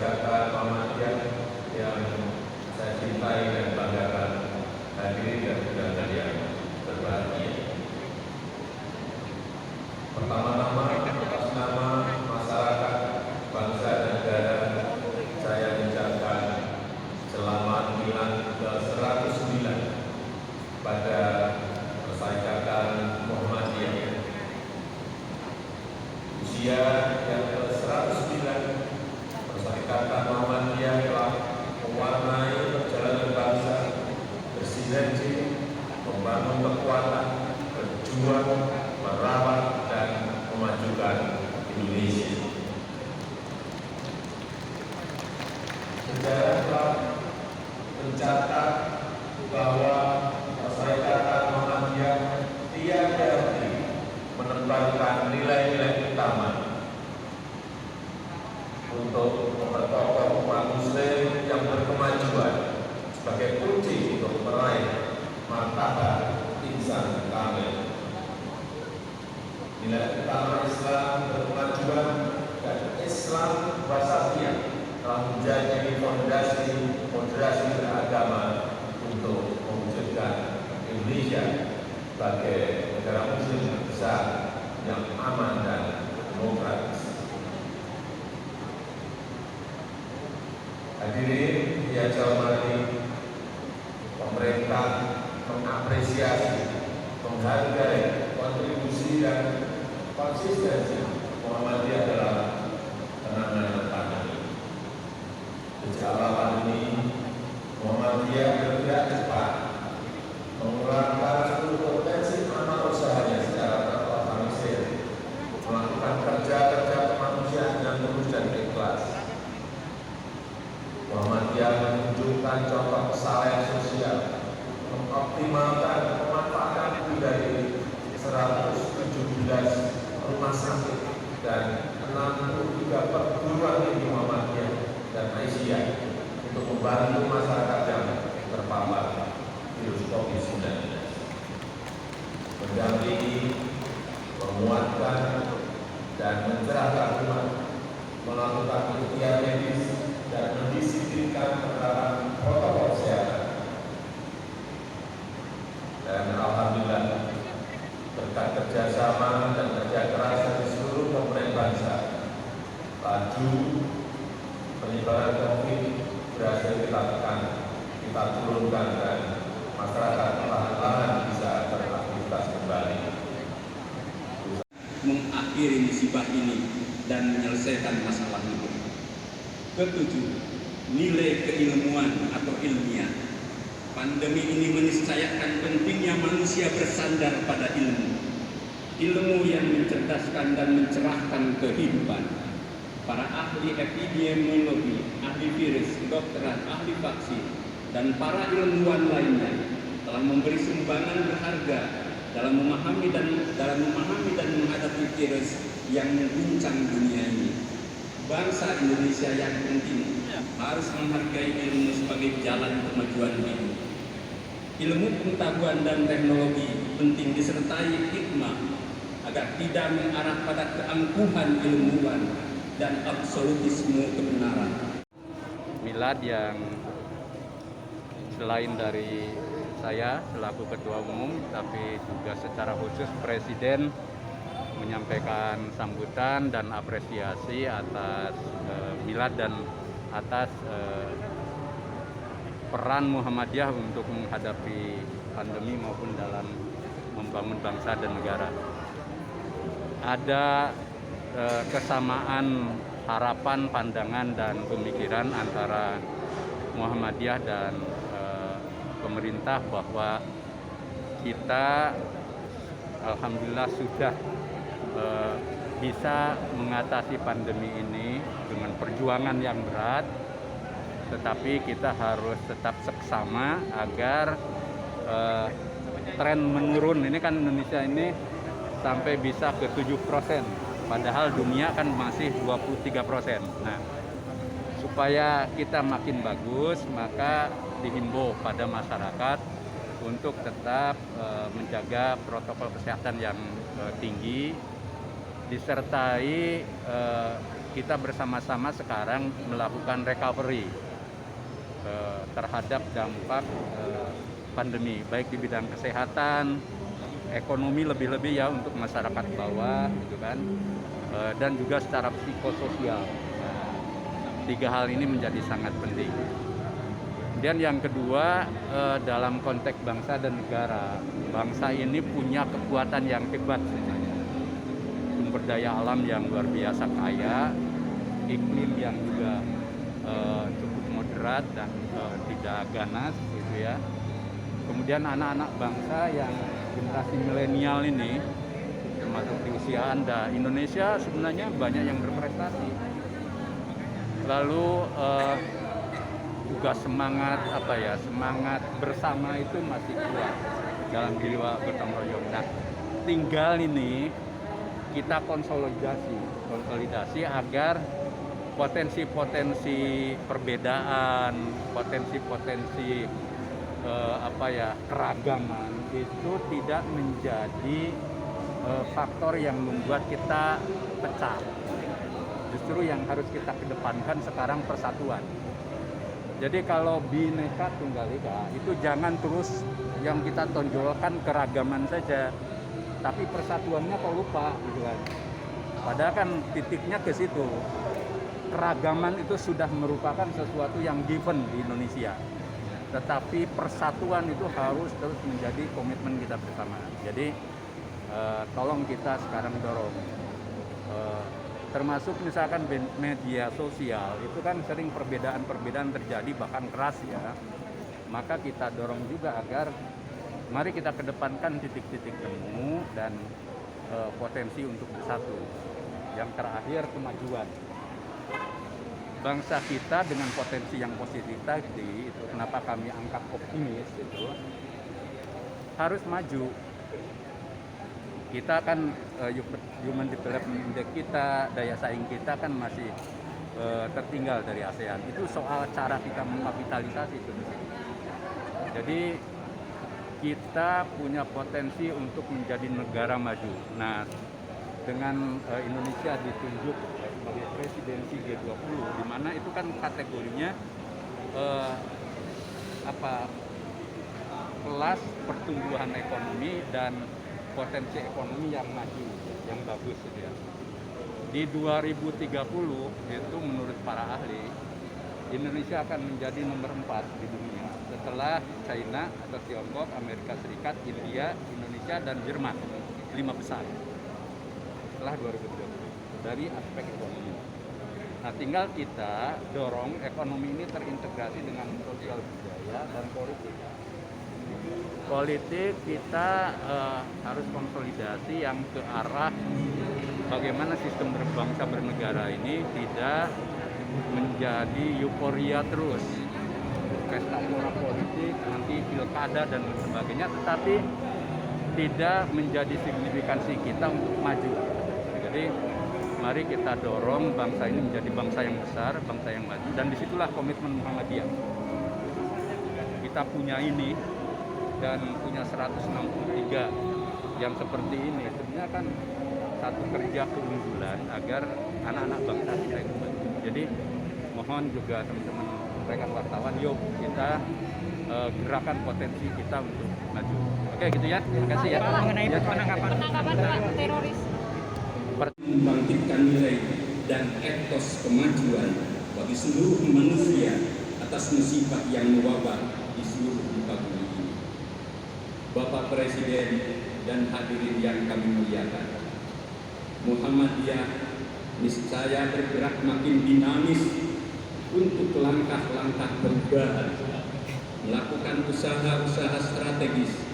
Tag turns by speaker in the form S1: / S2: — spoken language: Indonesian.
S1: Perserikatan Muhammadiyah yang saya cintai dan banggakan, hadirin dan undangan yang berbahagia. Pertama-tama, atas nama masyarakat, bangsa dan negara, saya mengucapkan selamat Milad ke-109 pada Perserikatan Muhammadiyah. Usia yang ke-109, Perserikatan Muhammadiyah telah mewarnai perjalanan bangsa, bersinergi, membangun kekuatan, berjuang, merawat, dan memajukan Indonesia. Sejarah telah mencatat bahwa Perserikatan Muhammadiyah tiada henti menempatkan nilai-nilai utama untuk memperkokoh umat Muslim yang berkemajuan sebagai kunci untuk meraih martabat insan kamil. Nilai utama Islam berkemajuan dan Islam wasatiyah telah menjadi fondasi moderasi beragama untuk mewujudkan Indonesia sebagai negara Muslim yang besar, yang aman dan demokratis. Hadirin yang saya hormati, pemerintah mengapresiasi, menghargai kontribusi dan konsistensi Muhammadiyah dalam penanganan pandemi. Sejak awal pandemi, Muhammadiyah bergerak cepat, mengeluarkan seluruh potensi amal usahanya secara terorganisir, melakukan kerja-kerja kemanusiaan yang tulus dan ikhlas. Muhammadiyah menunjukkan contoh kesalahan sosial, mengoptimalkan pemanfaatan lebih dari 117 rumah sakit dan 63 perguruan tinggi Muhammadiyah dan Aisyah untuk membantu masyarakat yang terpapar virus COVID-19, mendampingi, menguatkan, dan mencerahkan umat, melakukan ikhtiar medis, dan mendisiplinkan penerapan protokol kesehatan. Dan alhamdulillah, berkat kerjasama dan kerja keras dari seluruh komponen bangsa, laju penyebaran COVID berhasil kita tekan, kita turunkan, dan masyarakat perlahan-lahan bisa beraktivitas kembali.
S2: Mengakhiri musibah ini dan menyelesaikan masalah hidup. Ketujuh, nilai keilmuan atau ilmiah. Pandemi ini meniscayakan pentingnya manusia bersandar pada ilmu. Ilmu yang mencerdaskan dan mencerahkan kehidupan. Para ahli epidemiologi, ahli virus, kedokteran, ahli vaksin, dan para ilmuwan lainnya telah memberi sumbangan berharga dalam memahami dan menghadapi virus yang mengguncang dunia ini. Bangsa Indonesia yang penting harus menghargai ilmu sebagai jalan kemajuan hidup. Ilmu pengetahuan dan teknologi penting disertai hikmah agar tidak mengarah pada keangkuhan ilmuwan dan absolutisme kebenaran.
S3: Milad yang selain dari saya selaku Ketua Umum, tapi juga secara khusus Presiden menyampaikan sambutan dan apresiasi atas Milad dan atas peran Muhammadiyah untuk menghadapi pandemi maupun dalam membangun bangsa dan negara. Ada kesamaan harapan, pandangan, dan pemikiran antara Muhammadiyah dan pemerintah bahwa kita alhamdulillah sudah bisa mengatasi pandemi ini dengan perjuangan yang berat, tetapi kita harus tetap seksama agar tren menurun. Ini kan Indonesia ini sampai bisa ke 7%, padahal dunia kan masih 23%. Nah, supaya kita makin bagus, maka dihimbau pada masyarakat untuk tetap menjaga protokol kesehatan yang tinggi, disertai kita bersama-sama sekarang melakukan recovery terhadap dampak pandemi, baik di bidang kesehatan, ekonomi lebih-lebih ya untuk masyarakat bawah gitu kan, dan juga secara psikososial. Nah, 3 hal ini menjadi sangat penting. Kemudian yang kedua, dalam konteks bangsa dan negara, bangsa ini punya kekuatan yang hebat sebenarnya. Sumber daya alam yang luar biasa kaya, iklim yang juga cukup moderat dan tidak ganas gitu ya. Kemudian anak-anak bangsa yang generasi milenial ini, termasuk di usia Anda, Indonesia sebenarnya banyak yang berprestasi. Lalu juga semangat semangat bersama itu masih kuat dalam jiwa gotong royong. Nah, tinggal ini kita konsolidasi agar potensi-potensi perbedaan, potensi-potensi keragaman itu tidak menjadi faktor yang membuat kita pecah. Justru yang harus kita kedepankan sekarang persatuan. Jadi kalau Bhinneka Tunggal Ika itu jangan terus yang kita tonjolkan keragaman saja, tapi persatuannya kok lupa gitu kan. Padahal kan titiknya ke situ. Keragaman itu sudah merupakan sesuatu yang given di Indonesia. Tetapi persatuan itu harus terus menjadi komitmen kita bersama. Jadi tolong kita sekarang dorong. Termasuk misalkan media sosial, itu kan sering perbedaan-perbedaan terjadi bahkan keras ya. Maka kita dorong juga agar mari kita kedepankan titik-titik temu dan potensi untuk bersatu. Yang terakhir kemajuan. Bangsa kita dengan potensi yang positif tadi, itu kenapa kami angkat optimis itu harus maju. Kita kan human development index kita, daya saing kita kan masih tertinggal dari ASEAN. Itu soal cara kita mengkapitalisasi sebenarnya. Jadi kita punya potensi untuk menjadi negara maju. Nah, dengan Indonesia ditunjuk sebagai presidensi G20, di mana itu kan kategorinya kelas pertumbuhan ekonomi dan potensi ekonomi yang maju, yang bagus gitu ya. Di 2030 itu menurut para ahli, Indonesia akan menjadi nomor 4 di dunia setelah China atau Tiongkok, Amerika Serikat, India, Indonesia, dan Jerman. 5 besar setelah 2030 dari aspek ekonomi. Nah, tinggal kita dorong ekonomi ini terintegrasi dengan sosial budaya dan politik. Politik kita harus konsolidasi yang ke arah bagaimana sistem berbangsa bernegara ini tidak menjadi euforia terus, pesta pora politik, nanti pilkada dan sebagainya, tetapi tidak menjadi signifikansi kita untuk maju. Jadi mari kita dorong bangsa ini menjadi bangsa yang besar, bangsa yang maju, dan disitulah komitmen Muhammadiyah. Kita punya ini dan punya 163 yang seperti ini, sebenarnya kan satu kerja keunggulan agar anak-anak bangsa kita itu maju. Jadi mohon juga teman-teman rekan wartawan, yuk kita gerakan potensi kita untuk maju. Oke gitu ya, terima kasih ya.
S4: Mengenai penangkapan teroris,
S2: membangkitkan nilai dan etos kemajuan bagi seluruh manusia atas musibah yang mewabah di seluruh muka bumi ini. Bapak Presiden dan hadirin yang kami muliakan, Muhammadiyah niscaya bergerak makin dinamis untuk langkah-langkah perubahan, melakukan usaha-usaha strategis